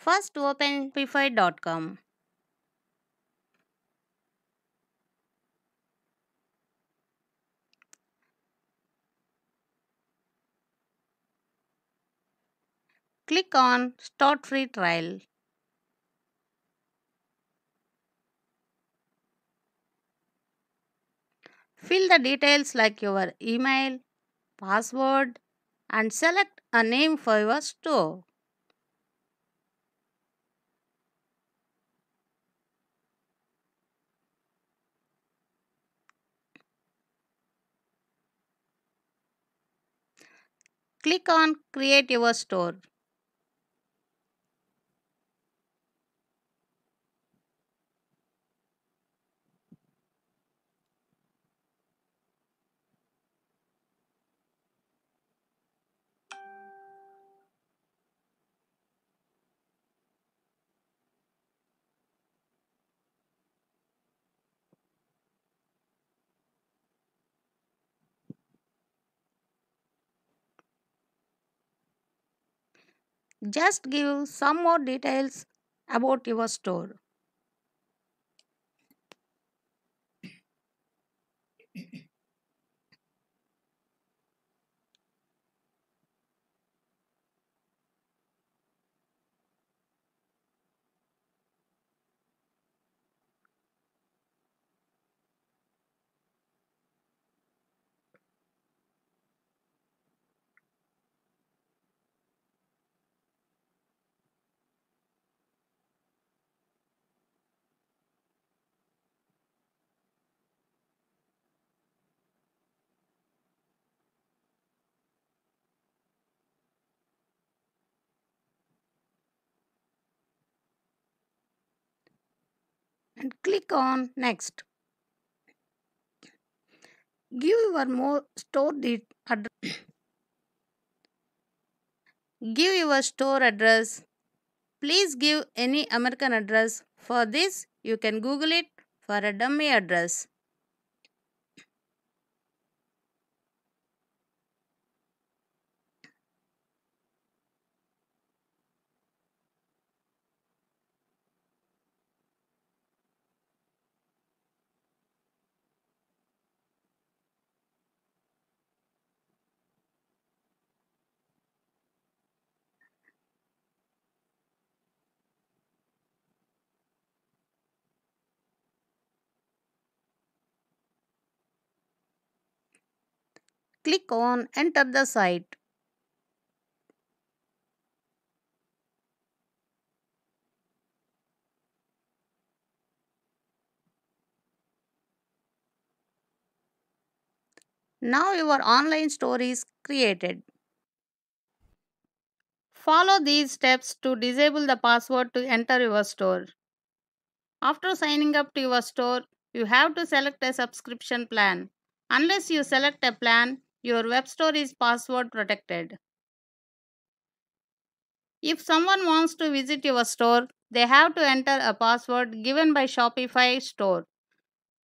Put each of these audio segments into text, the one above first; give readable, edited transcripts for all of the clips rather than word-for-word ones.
First open shopify.com. Click on Start Free Trial. Fill the details like your email, password, and select a name for your store. Click on Create Your Store. Just give some more details about your store. And click on Next. Give your more store give your store address. Please give any American address. For this, you can Google it for a dummy address. Click on Enter the site. Now your online store is created. Follow these steps to disable the password to enter your store. After signing up to your store, you have to select a subscription plan. Unless you select a plan, your web store is password protected. If someone wants to visit your store, they have to enter a password given by Shopify store.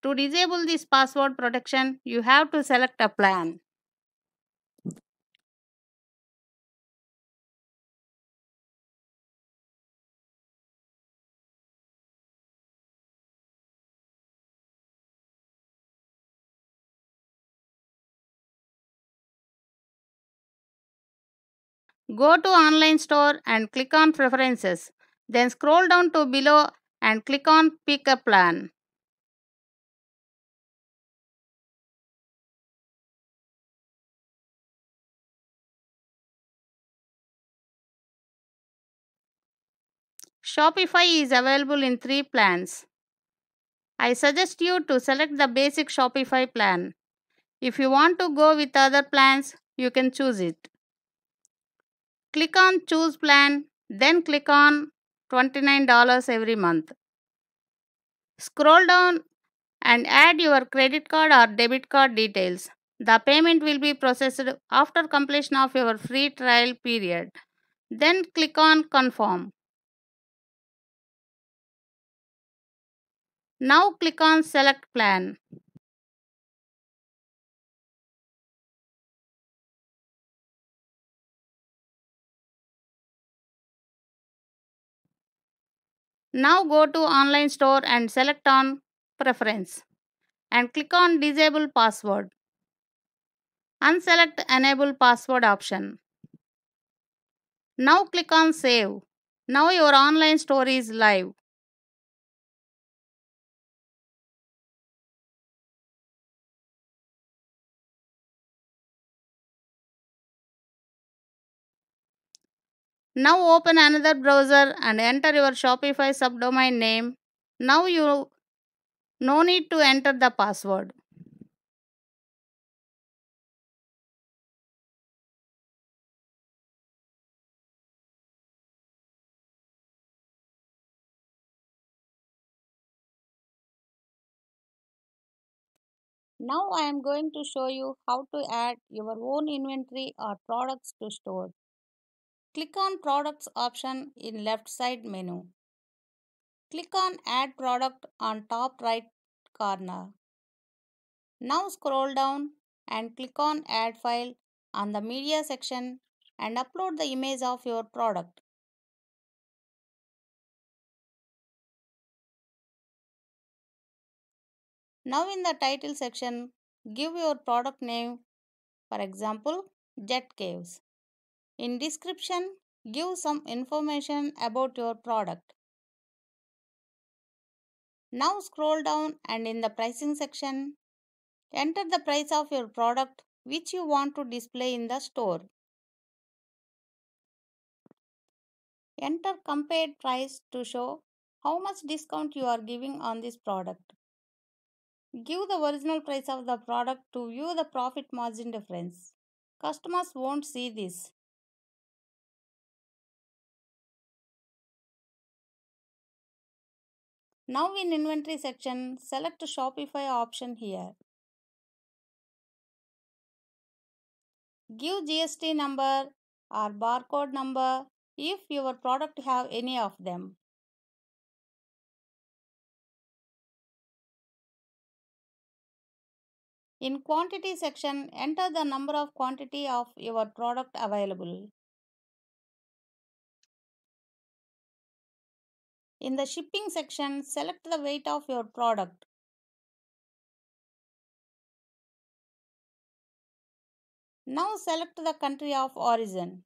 To disable this password protection, you have to select a plan. Go to online store and click on preferences. Then scroll down to below and click on pick a plan. Shopify is available in 3 plans. I suggest you to select the basic Shopify plan. If you want to go with other plans, you can choose it. Click on choose plan, then click on $29 every month. Scroll down and add your credit card or debit card details. The payment will be processed after completion of your free trial period. Then click on confirm. Now click on select plan. Now go to online store and select on preference and click on disable password. Unselect enable password option. Now click on save. Now your online store is live. Now open another browser and enter your Shopify subdomain name. Now you no need to enter the password. Now I am going to show you how to add your own inventory or products to store. Click on products option in left side menu. Click on add product on top right corner. Now scroll down and click on add file on the media section and upload the image of your product. Now in the title section, give your product name, for example, Jet Caves. In description, give some information about your product. Now scroll down and in the pricing section, enter the price of your product which you want to display in the store. Enter compared price to show how much discount you are giving on this product. Give the original price of the product to view the profit margin difference. Customers won't see this. Now in inventory section, select Shopify option here. Give GST number or barcode number if your product have any of them. In quantity section, enter the number of quantity of your product available. In the shipping section, select the weight of your product. Now select the country of origin.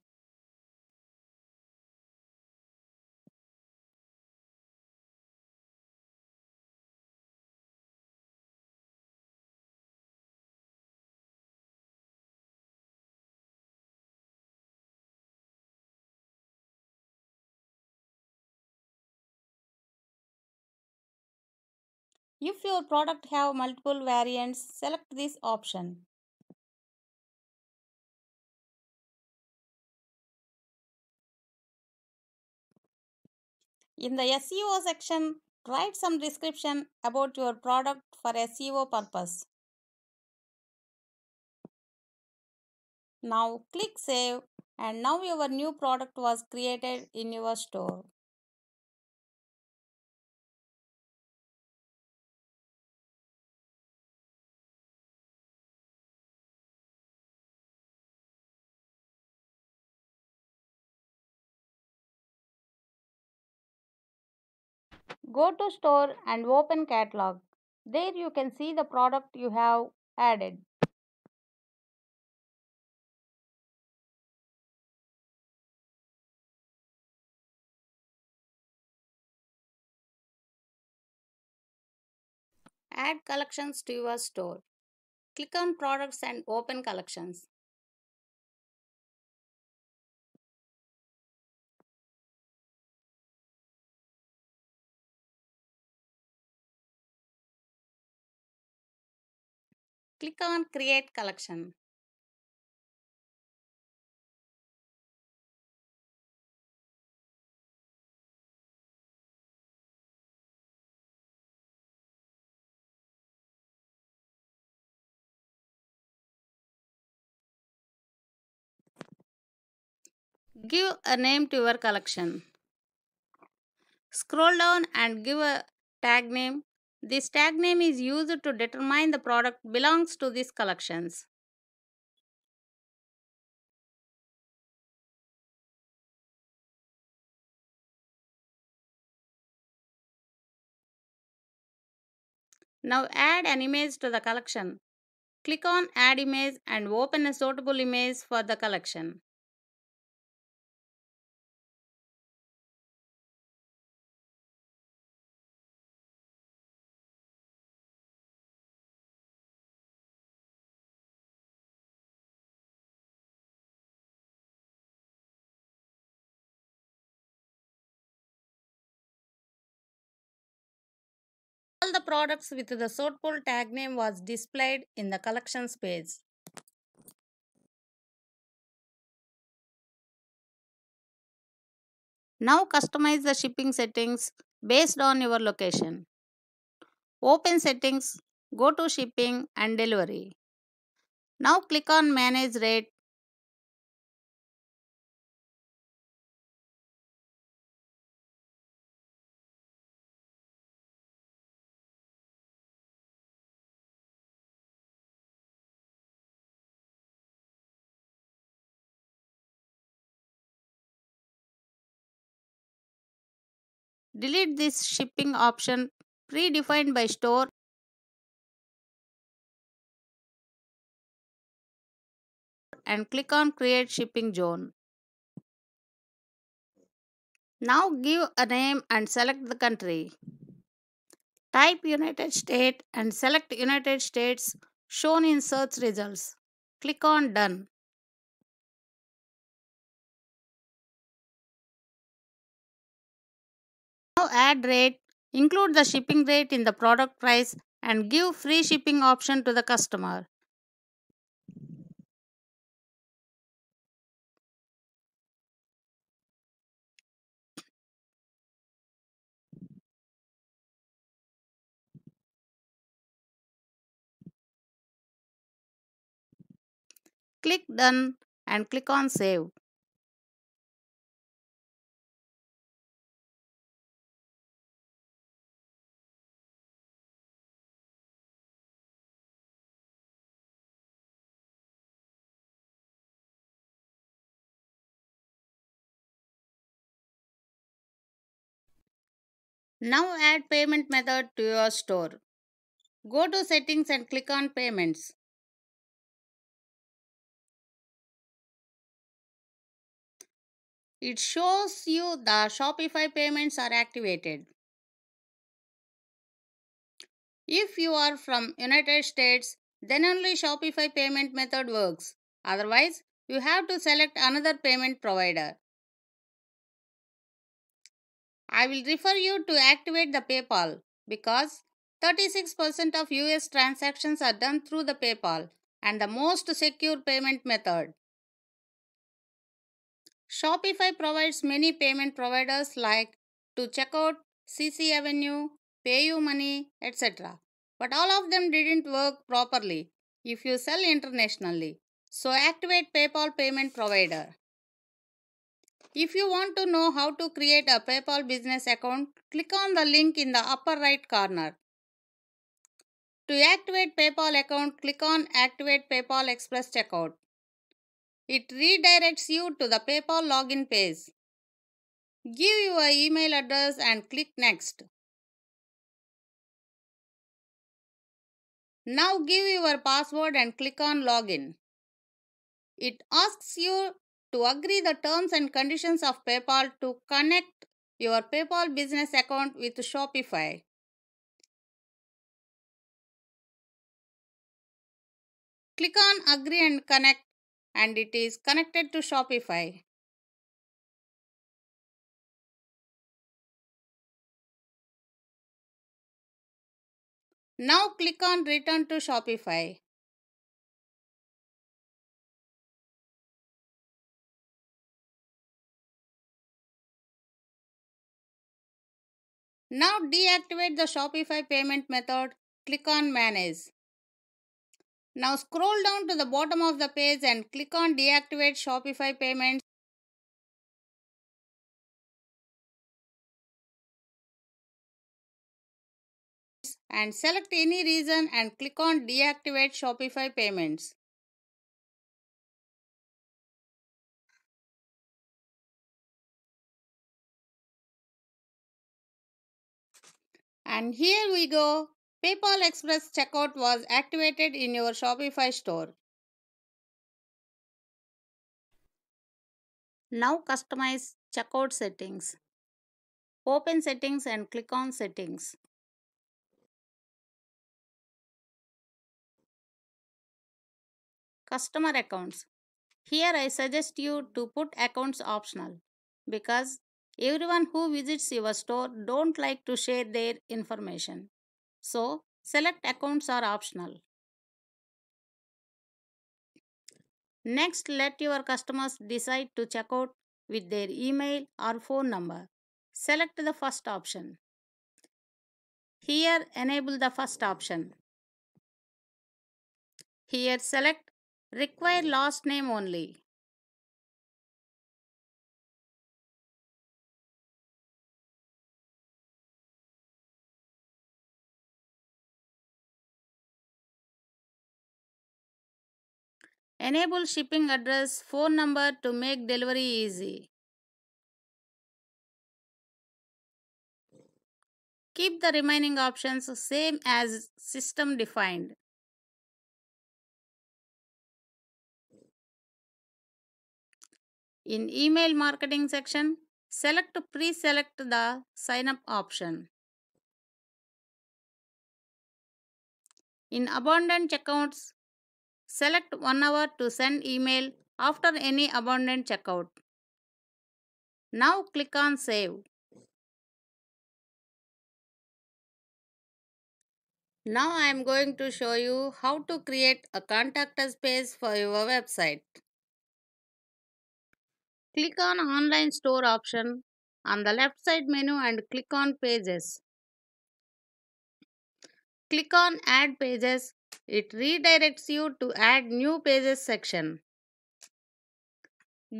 If your product have multiple variants, select this option. In the SEO section, write some description about your product for SEO purpose. Now click save and now your new product was created in your store. Go to store and open catalog. There you can see the product you have added. Add collections to your store. Click on products and open collections. Click on create collection. Give a name to your collection. Scroll down and give a tag name. This tag name is used to determine the product belongs to these collections. Now add an image to the collection. Click on Add Image and open a suitable image for the collection. All the products with the suitable tag name was displayed in the collections page. Now customize the shipping settings based on your location. Open Settings, go to Shipping and Delivery. Now click on Manage Rate. Delete this shipping option predefined by store and click on Create Shipping Zone. Now give a name and select the country. Type United States and select United States shown in search results. Click on Done. Now add rate, include the shipping rate in the product price and give free shipping option to the customer. Click Done and click on Save. Now add payment method to your store. Go to Settings and click on Payments. It shows you the Shopify payments are activated. If you are from United States, then only Shopify payment method works. Otherwise, you have to select another payment provider. I will refer you to activate the PayPal because 36% of US transactions are done through the PayPal and the most secure payment method. Shopify provides many payment providers like to checkout, CC Avenue, PayUmoney, etc. But all of them didn't work properly if you sell internationally. So activate PayPal payment provider. If you want to know how to create a PayPal business account, click on the link in the upper right corner. To activate PayPal account, click on Activate PayPal Express Checkout. It redirects you to the PayPal login page. Give your email address and click Next. Now give your password and click on Login. It asks you to agree the terms and conditions of PayPal to connect your PayPal business account with Shopify. Click on Agree and Connect and it is connected to Shopify. Now click on Return to Shopify. Now deactivate the Shopify payment method. Click on Manage. Now scroll down to the bottom of the page and click on Deactivate Shopify Payments and select any region and click on Deactivate Shopify Payments. And here we go. PayPal Express checkout was activated in your Shopify store. Now customize checkout settings. Open settings and click on settings. Customer accounts. Here I suggest you to put accounts optional because everyone who visits your store don't like to share their information. So select accounts are optional. Next, let your customers decide to check out with their email or phone number. Select the first option. Here, enable the first option. Here, select require last name only. Enable shipping address, phone number to make delivery easy. Keep the remaining options same as system defined. In email marketing section, pre-select the sign up option. In abundant checkouts, select 1 hour to send email after any abundant checkout. Now click on save. Now I am going to show you how to create a contact us page for your website. Click on online store option on the left side menu and click on pages. Click on add pages. It redirects you to add new pages section.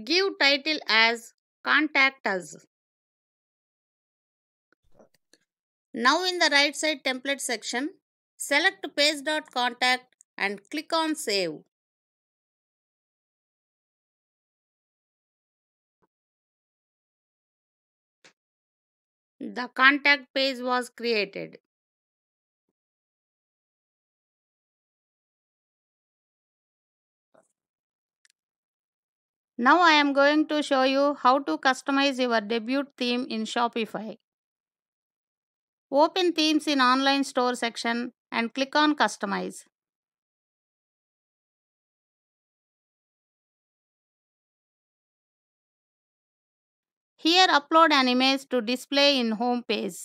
Give title as contact us. Now in the right side template section, select page.contact and click on save. The contact page was created. Now I am going to show you how to customize your debut theme in Shopify. Open themes in online store section and click on customize. Here upload an image to display in home page.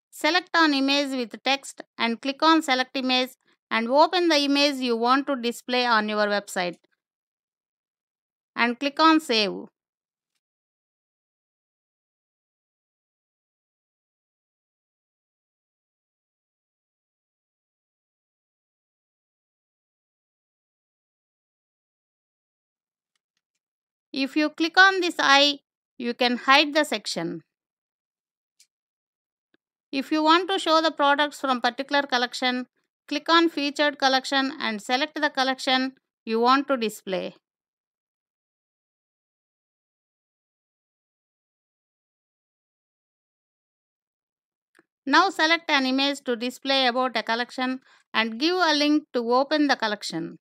Select an image with text and click on select image and open the image you want to display on your website and click on save. If you click on this eye, you can hide the section. If you want to show the products from particular collection, click on featured collection and select the collection you want to display. Now select an image to display about a collection and give a link to open the collection.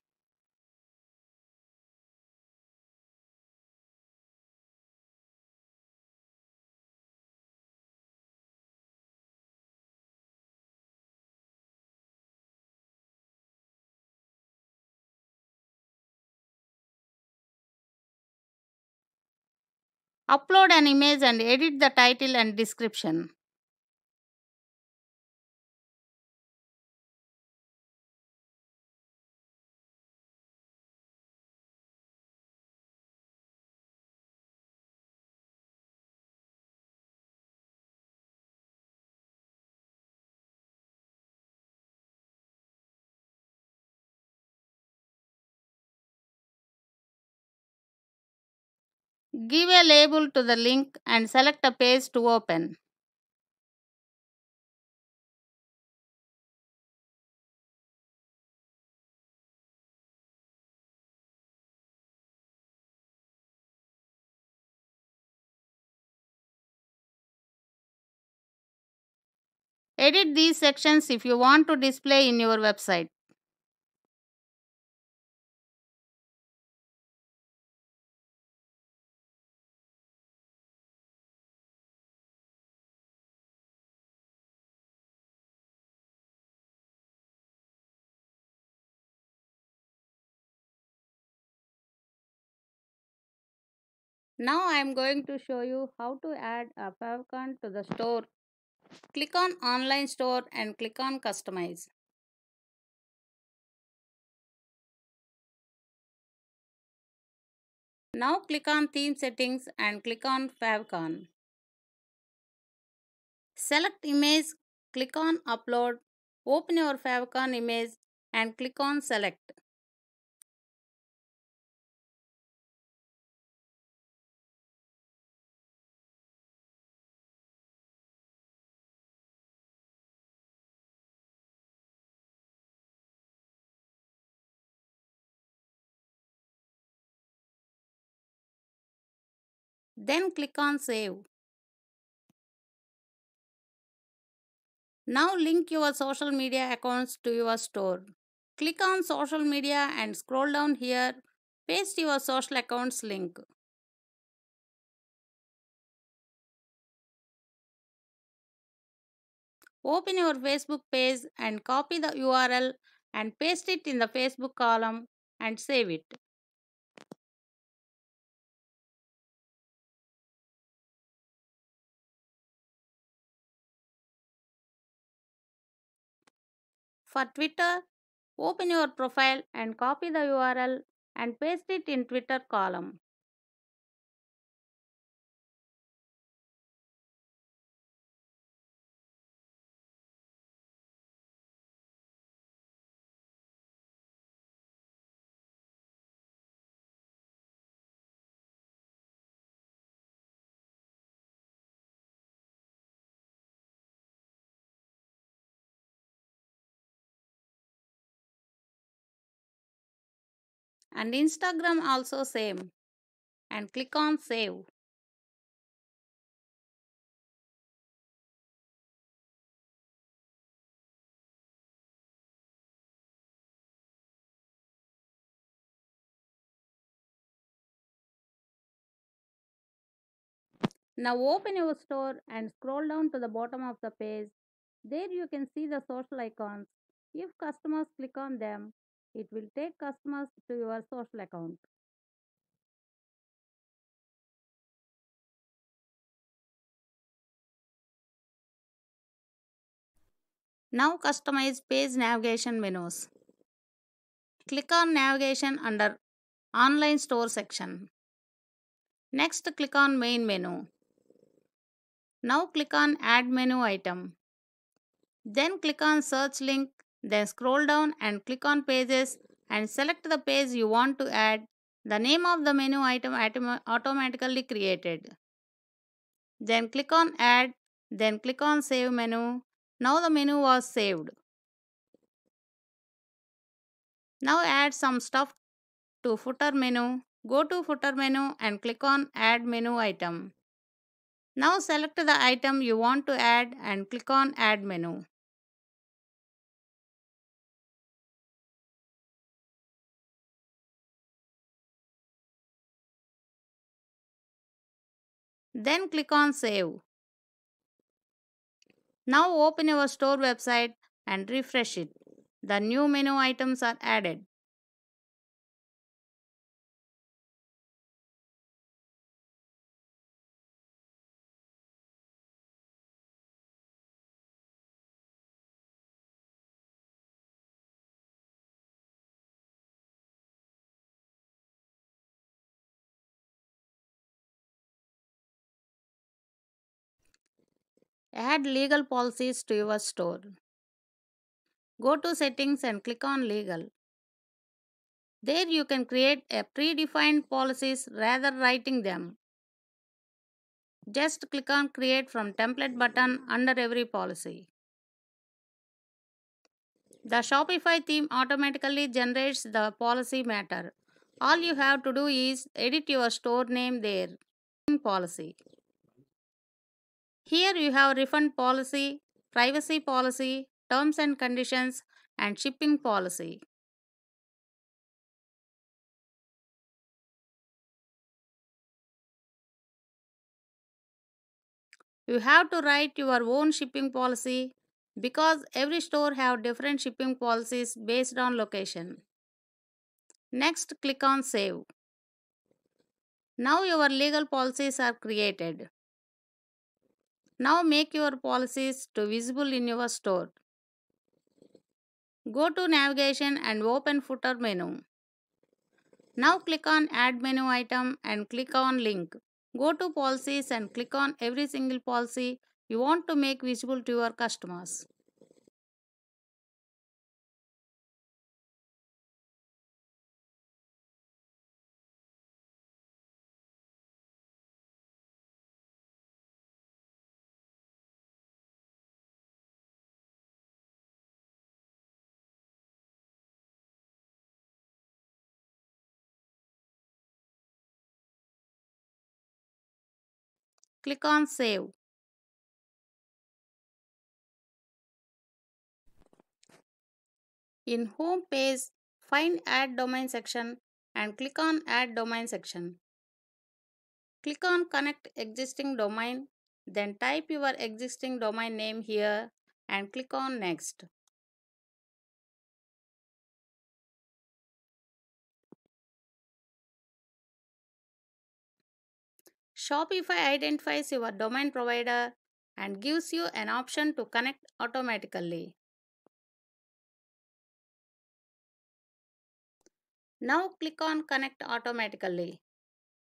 Upload an image and edit the title and description. Give a label to the link and select a page to open. Edit these sections if you want to display in your website. Now I am going to show you how to add a favicon to the store. Click on Online Store and click on Customize. Now click on Theme Settings and click on favicon. Select Image, click on Upload, open your favicon image and click on Select. Then click on Save. Now link your social media accounts to your store. Click on Social Media and scroll down here. Paste your social accounts link. Open your Facebook page and copy the URL and paste it in the Facebook column and save it. For Twitter, open your profile and copy the URL and paste it in Twitter column. And Instagram also same. And click on Save. Now open your store and scroll down to the bottom of the page. There you can see the social icons. If customers click on them, it will take customers to your social account. Now customize page navigation menus. Click on navigation under online store section. Next click on main menu. Now click on add menu item. Then click on search link. Then scroll down and click on pages and select the page you want to add. The name of the menu item automatically created. Then click on add. Then click on save menu. Now the menu was saved. Now add some stuff to footer menu. Go to footer menu and click on add menu item. Now select the item you want to add and click on add menu. Then click on save. Now open your store website and refresh it. The new menu items are added. Add legal policies to your store. Go to settings and click on legal. There you can create a predefined policies rather writing them. Just click on create from template button under every policy. The Shopify theme automatically generates the policy matter. All you have to do is edit your store name there. Policy. Here you have refund policy. privacy policy, terms and conditions, and shipping policy. You have to write your own shipping policy because every store have different shipping policies based on location. Next, click on Save. Now your legal policies are created. Now make your policies to visible in your store. Go to Navigation and open Footer menu. Now click on Add menu item and click on Link. Go to Policies and click on every single policy you want to make visible to your customers. Click on Save. In Home page, find Add Domain section and click on Add Domain section. Click on Connect Existing Domain, then type your existing domain name here and click on Next. Shopify identifies your domain provider and gives you an option to connect automatically. Now click on Connect Automatically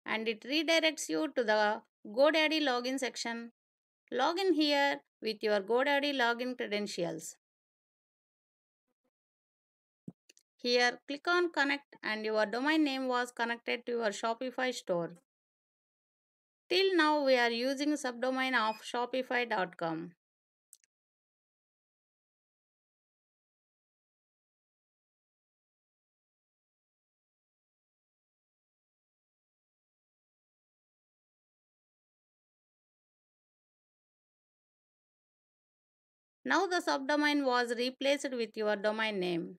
and it redirects you to the GoDaddy login section. Log in here with your GoDaddy login credentials. Here, click on Connect and your domain name was connected to your Shopify store. Till now, we are using subdomain of shopify.com. Now the subdomain was replaced with your domain name.